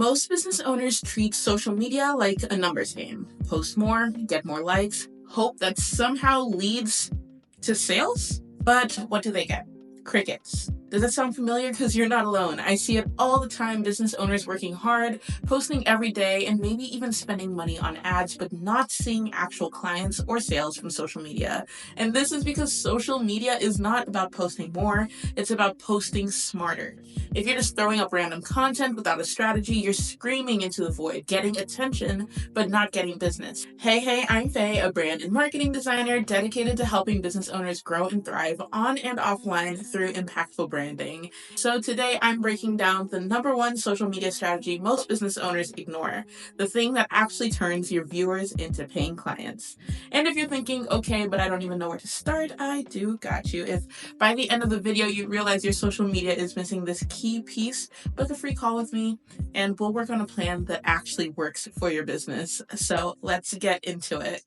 Most business owners treat social media like a numbers game. Post more, get more likes, hope that somehow leads to sales. But what do they get? Crickets. Does that sound familiar? Because you're not alone. I see it all the time. Business owners working hard, posting every day, and maybe even spending money on ads, but not seeing actual clients or sales from social media. And this is because social media is not about posting more, it's about posting smarter. If you're just throwing up random content without a strategy, you're screaming into the void, getting attention, but not getting business. Hey, I'm Faye, a brand and marketing designer dedicated to helping business owners grow and thrive on and offline through impactful branding. So today I'm breaking down the number one social media strategy most business owners ignore, the thing that actually turns your viewers into paying clients. And if you're thinking, okay, but I don't even know where to start, I do got you. If by the end of the video you realize your social media is missing this key piece, book a free call with me and we'll work on a plan that actually works for your business. So let's get into it.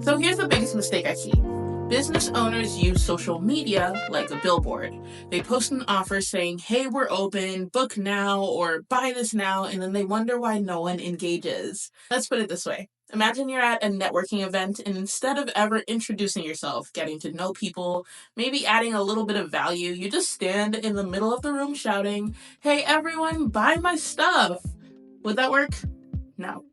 So here's the biggest mistake I see. Business owners use social media like a billboard. They post an offer saying, hey, we're open, book now, or buy this now, and then they wonder why no one engages. Let's put it this way. Imagine you're at a networking event, and instead of ever introducing yourself, getting to know people, maybe adding a little bit of value, you just stand in the middle of the room shouting, hey, everyone, buy my stuff. Would that work? No.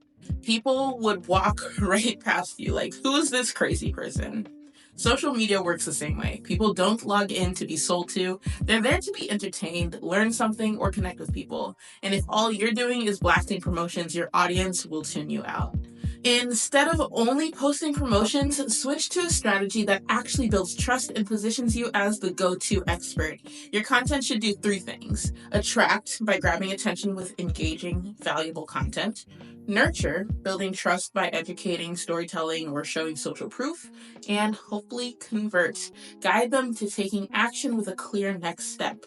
People would walk right past you like, who is this crazy person? Social media works the same way. People don't log in to be sold to. They're there to be entertained, learn something, or connect with people. And if all you're doing is blasting promotions, your audience will tune you out. Instead of only posting promotions, switch to a strategy that actually builds trust and positions you as the go-to expert. Your content should do three things. Attract by grabbing attention with engaging, valuable content. Nurture, building trust by educating, storytelling, or showing social proof. And hopefully convert, guide them to taking action with a clear next step.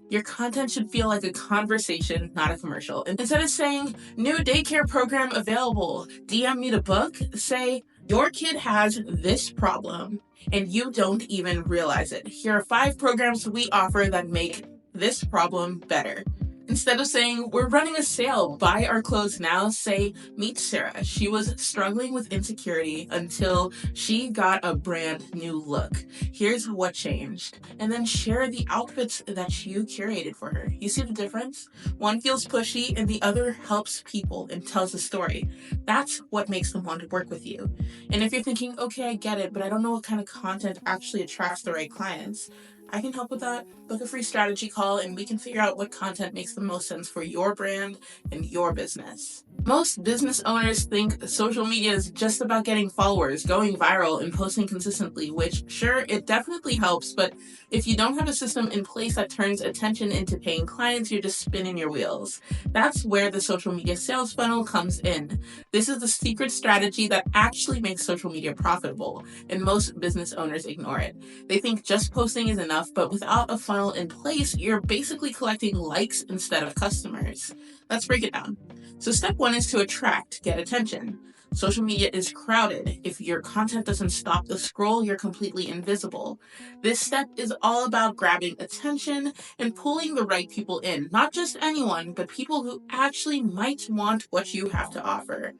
Your content should feel like a conversation, not a commercial. And instead of saying, new daycare program available, DM me to book, say, your kid has this problem and you don't even realize it. Here are 5 programs we offer that make this problem better. Instead of saying, we're running a sale, buy our clothes now, say, meet Sarah. She was struggling with insecurity until she got a brand new look. Here's what changed. And then share the outfits that you curated for her. You see the difference? One feels pushy and the other helps people and tells a story. That's what makes them want to work with you. And if you're thinking, okay, I get it, but I don't know what kind of content actually attracts the right clients, I can help with that. Book a free strategy call and we can figure out what content makes the most sense for your brand and your business. Most business owners think social media is just about getting followers, going viral, and posting consistently, which sure, it definitely helps, but if you don't have a system in place that turns attention into paying clients, you're just spinning your wheels. That's where the social media sales funnel comes in. This is the secret strategy that actually makes social media profitable, and most business owners ignore it. They think just posting is enough, but without a funnel in place, you're basically collecting likes instead of customers. Let's break it down. So step 1 is to attract, get attention. Social media is crowded. If your content doesn't stop the scroll, you're completely invisible. This step is all about grabbing attention and pulling the right people in. Not just anyone, but people who actually might want what you have to offer.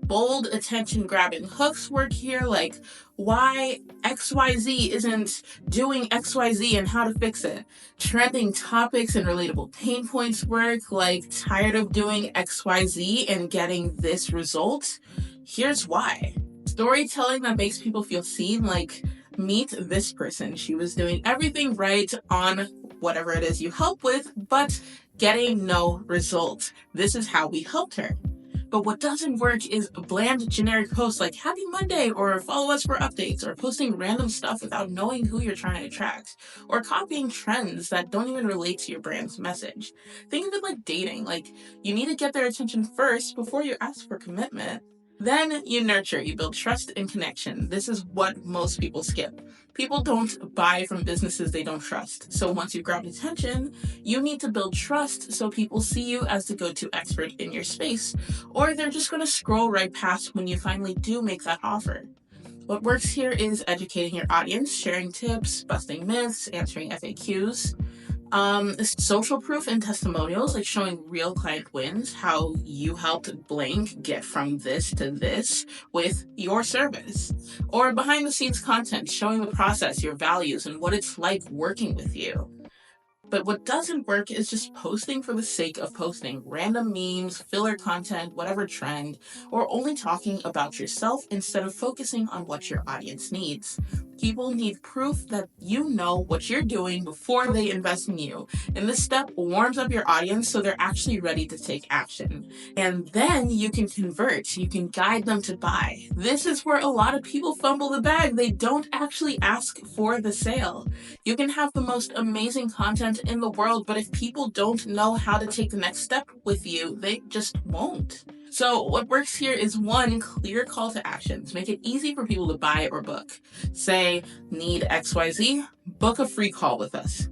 Bold attention-grabbing hooks work here, like why XYZ isn't doing XYZ and how to fix it. Trending topics and relatable pain points work, like tired of doing XYZ and getting this result? Here's why. Storytelling that makes people feel seen, like meet this person. She was doing everything right on whatever it is you help with, but getting no result. This is how we helped her. But what doesn't work is bland generic posts like Happy Monday or follow us for updates or posting random stuff without knowing who you're trying to attract or copying trends that don't even relate to your brand's message. Think of it like dating. Like you need to get their attention first before you ask for commitment. Then you nurture, you build trust and connection. This is what most people skip. People don't buy from businesses they don't trust. So once you've grabbed attention, you need to build trust so people see you as the go-to expert in your space, or they're just going to scroll right past when you finally do make that offer. What works here is educating your audience, sharing tips, busting myths, answering FAQs. Social proof and testimonials, like showing real client wins, how you helped blank get from this to this with your service. Or behind the scenes content, showing the process, your values, and what it's like working with you. But what doesn't work is just posting for the sake of posting random memes, filler content, whatever trend, or only talking about yourself instead of focusing on what your audience needs. People need proof that you know what you're doing before they invest in you. And this step warms up your audience so they're actually ready to take action. And then you can convert, you can guide them to buy. This is where a lot of people fumble the bag. They don't actually ask for the sale. You can have the most amazing content in the world, but if people don't know how to take the next step with you, they just won't. So what works here is one, clear call to actions. Make it easy for people to buy or book. Say, need XYZ, book a free call with us.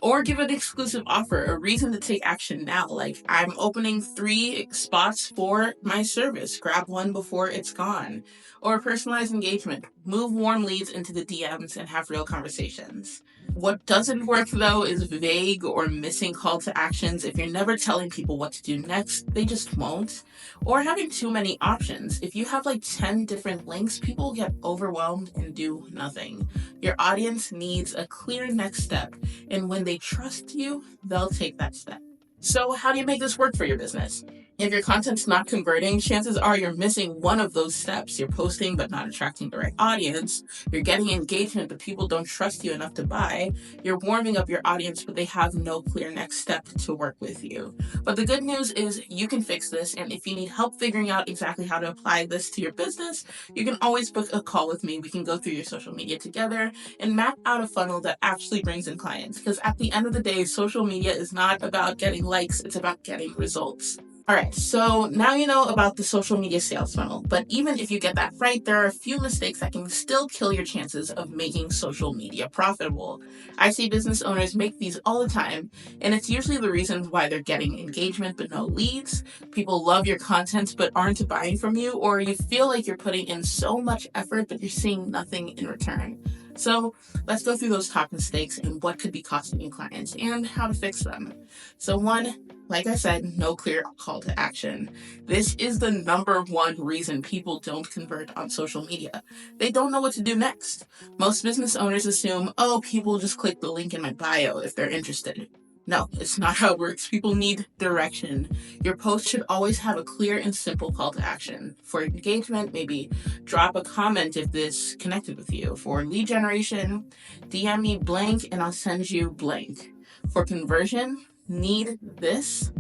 Or give an exclusive offer, a reason to take action now. Like, I'm opening 3 spots for my service. Grab one before it's gone. Or personalized engagement. Move warm leads into the DMs and have real conversations. What doesn't work, though, is vague or missing call to actions. If you're never telling people what to do next, they just won't. Or having too many options. If you have like 10 different links, people get overwhelmed and do nothing. Your audience needs a clear next step, and when they trust you, they'll take that step. So how do you make this work for your business? If your content's not converting, chances are you're missing one of those steps. You're posting but not attracting the right audience. You're getting engagement but people don't trust you enough to buy. You're warming up your audience but they have no clear next step to work with you. But the good news is you can fix this, and if you need help figuring out exactly how to apply this to your business, you can always book a call with me. We can go through your social media together and map out a funnel that actually brings in clients, because at the end of the day, social media is not about getting likes, it's about getting results. All right, so now you know about the social media sales funnel, but even if you get that right, there are a few mistakes that can still kill your chances of making social media profitable. I see business owners make these all the time, and it's usually the reasons why they're getting engagement but no leads. People love your content but aren't buying from you, or you feel like you're putting in so much effort but you're seeing nothing in return. So let's go through those top mistakes and what could be costing you clients and how to fix them. So one, like I said, no clear call to action. This is the number one reason people don't convert on social media. They don't know what to do next. Most business owners assume, oh, people just click the link in my bio if they're interested. No, it's not how it works. People need direction. Your post should always have a clear and simple call to action. For engagement, maybe drop a comment if this connected with you. For lead generation, DM me blank and I'll send you blank. For conversion, need this,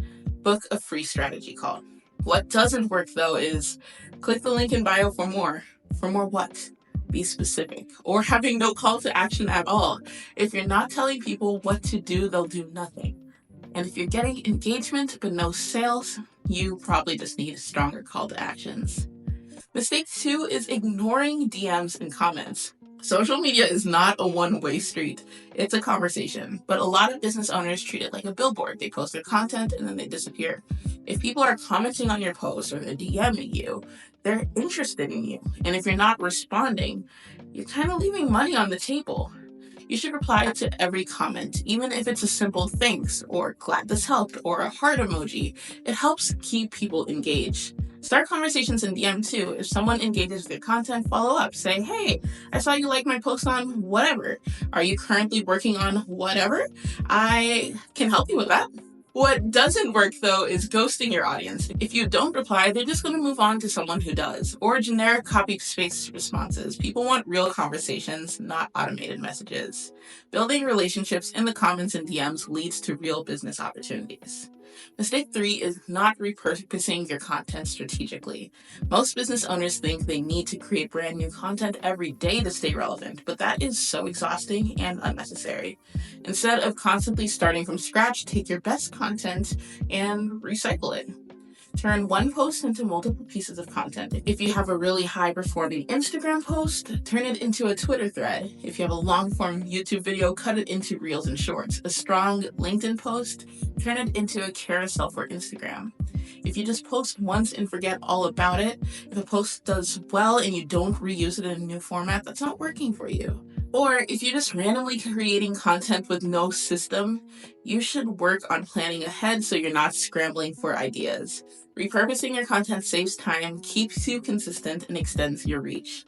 book a free strategy call. What doesn't work, though, is click the link in bio for more. For more what? Be specific. Or having no call to action at all. If you're not telling people what to do, they'll do nothing. And if you're getting engagement but no sales, you probably just need stronger call to actions. Mistake 2 is ignoring DMs and comments. Social media is not a one-way street. It's a conversation, but a lot of business owners treat it like a billboard. They post their content and then they disappear. If people are commenting on your post or they're DMing you, they're interested in you. And if you're not responding, you're kind of leaving money on the table. You should reply to every comment, even if it's a simple thanks or glad this helped or a heart emoji. It helps keep people engaged. Start conversations in DM too. If someone engages with your content, follow up. Say, hey, I saw you like my post on whatever. Are you currently working on whatever? I can help you with that. What doesn't work, though, is ghosting your audience. If you don't reply, they're just going to move on to someone who does. Or generic copy-paste responses. People want real conversations, not automated messages. Building relationships in the comments and DMs leads to real business opportunities. Mistake 3 is not repurposing your content strategically. Most business owners think they need to create brand new content every day to stay relevant, but that is so exhausting and unnecessary. Instead of constantly starting from scratch, take your best content and recycle it. Turn one post into multiple pieces of content. If you have a really high-performing Instagram post, turn it into a Twitter thread. If you have a long-form YouTube video, cut it into Reels and Shorts. A strong LinkedIn post, turn it into a carousel for Instagram. If you just post once and forget all about it, if a post does well and you don't reuse it in a new format, that's not working for you. Or if you're just randomly creating content with no system, you should work on planning ahead so you're not scrambling for ideas. Repurposing your content saves time, keeps you consistent, and extends your reach.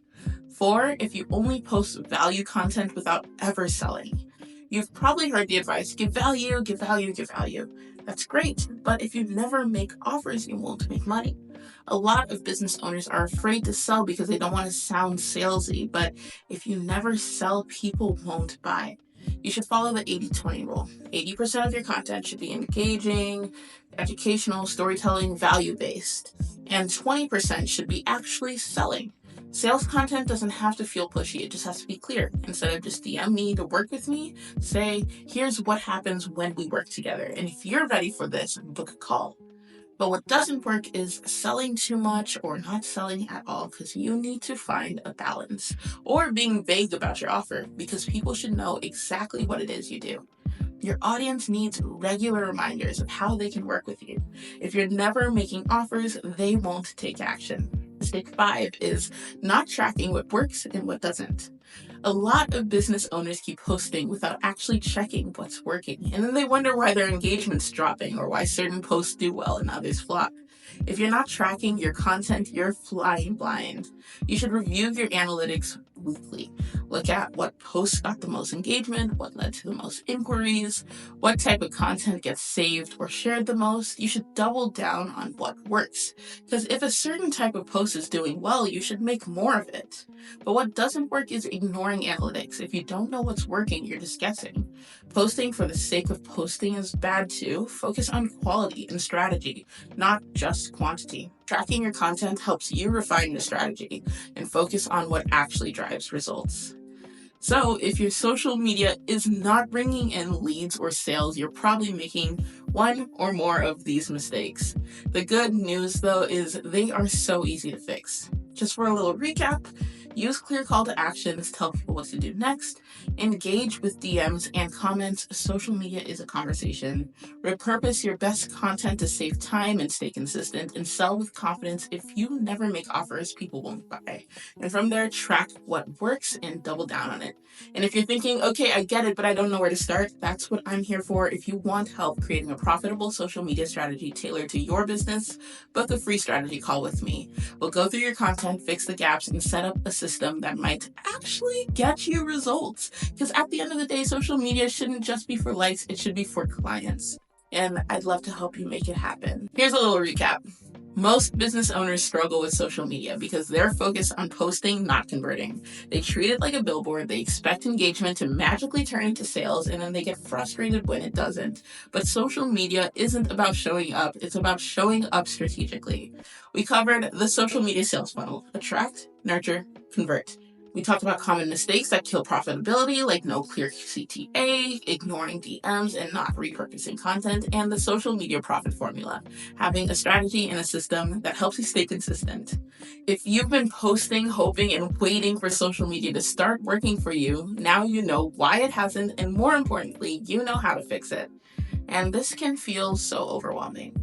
4, if you only post value content without ever selling. You've probably heard the advice, give value, give value, give value. That's great, but if you never make offers, you won't make money. A lot of business owners are afraid to sell because they don't want to sound salesy, but if you never sell, people won't buy. You should follow the 80-20 rule. 80% of your content should be engaging, educational, storytelling, value-based, and 20% should be actually selling. Sales content doesn't have to feel pushy, it just has to be clear. Instead of just DM me to work with me, say, here's what happens when we work together. And if you're ready for this, book a call. But what doesn't work is selling too much or not selling at all, because you need to find a balance. Or being vague about your offer, because people should know exactly what it is you do. Your audience needs regular reminders of how they can work with you. If you're never making offers, they won't take action. Mistake 5 is not tracking what works and what doesn't. A lot of business owners keep posting without actually checking what's working, and then they wonder why their engagement's dropping or why certain posts do well and others flop. If you're not tracking your content, you're flying blind. You should review your analytics weekly. Look at what posts got the most engagement, what led to the most inquiries, what type of content gets saved or shared the most. You should double down on what works. Because if a certain type of post is doing well, you should make more of it. But what doesn't work is ignoring analytics. If you don't know what's working, you're just guessing. Posting for the sake of posting is bad too. Focus on quality and strategy, not just quantity. Tracking your content helps you refine your strategy and focus on what actually drives results. So if your social media is not bringing in leads or sales, you're probably making one or more of these mistakes. The good news, though, is they are so easy to fix. Just for a little recap, use clear call to actions, tell people what to do next, engage with DMs and comments. Social media is a conversation. Repurpose your best content to save time and stay consistent, and sell with confidence. If you never make offers, people won't buy. And from there, track what works and double down on it. And if you're thinking, okay, I get it, but I don't know where to start, that's what I'm here for. If you want help creating a profitable social media strategy tailored to your business, book a free strategy call with me. We'll go through your content, fix the gaps, and set up a system that might actually get you results. Because at the end of the day, social media shouldn't just be for likes, it should be for clients. And I'd love to help you make it happen. Here's a little recap. Most business owners struggle with social media because they're focused on posting, not converting. They treat it like a billboard, they expect engagement to magically turn into sales, and then they get frustrated when it doesn't. But social media isn't about showing up, it's about showing up strategically. We covered the social media sales funnel: attract, nurture, convert. We talked about common mistakes that kill profitability, like no clear CTA, ignoring DMs, and not repurposing content, and the social media profit formula, having a strategy and a system that helps you stay consistent. If you've been posting, hoping, and waiting for social media to start working for you, now you know why it hasn't, and more importantly, you know how to fix it. And this can feel so overwhelming.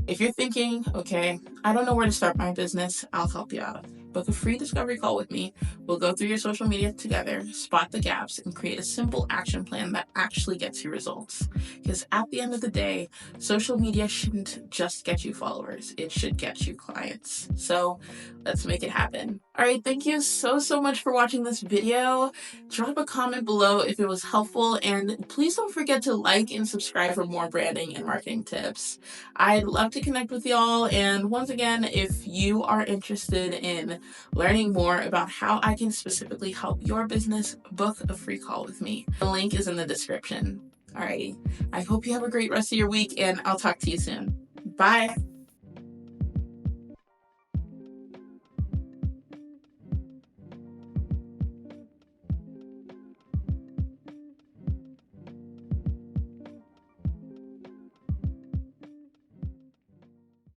If you're thinking, okay, I don't know where to start my business, I'll help you out. Book a free discovery call with me. We'll go through your social media together, spot the gaps, and create a simple action plan that actually gets you results. Because at the end of the day, social media shouldn't just get you followers, it should get you clients. So let's make it happen. All right, thank you so much for watching this video. Drop a comment below if it was helpful, and please don't forget to like and subscribe for more branding and marketing tips. I'd love to connect with y'all, and once again, if you are interested in learning more about how I can specifically help your business, book a free call with me. The link is in the description. Alrighty, I hope you have a great rest of your week, and I'll talk to you soon. Bye.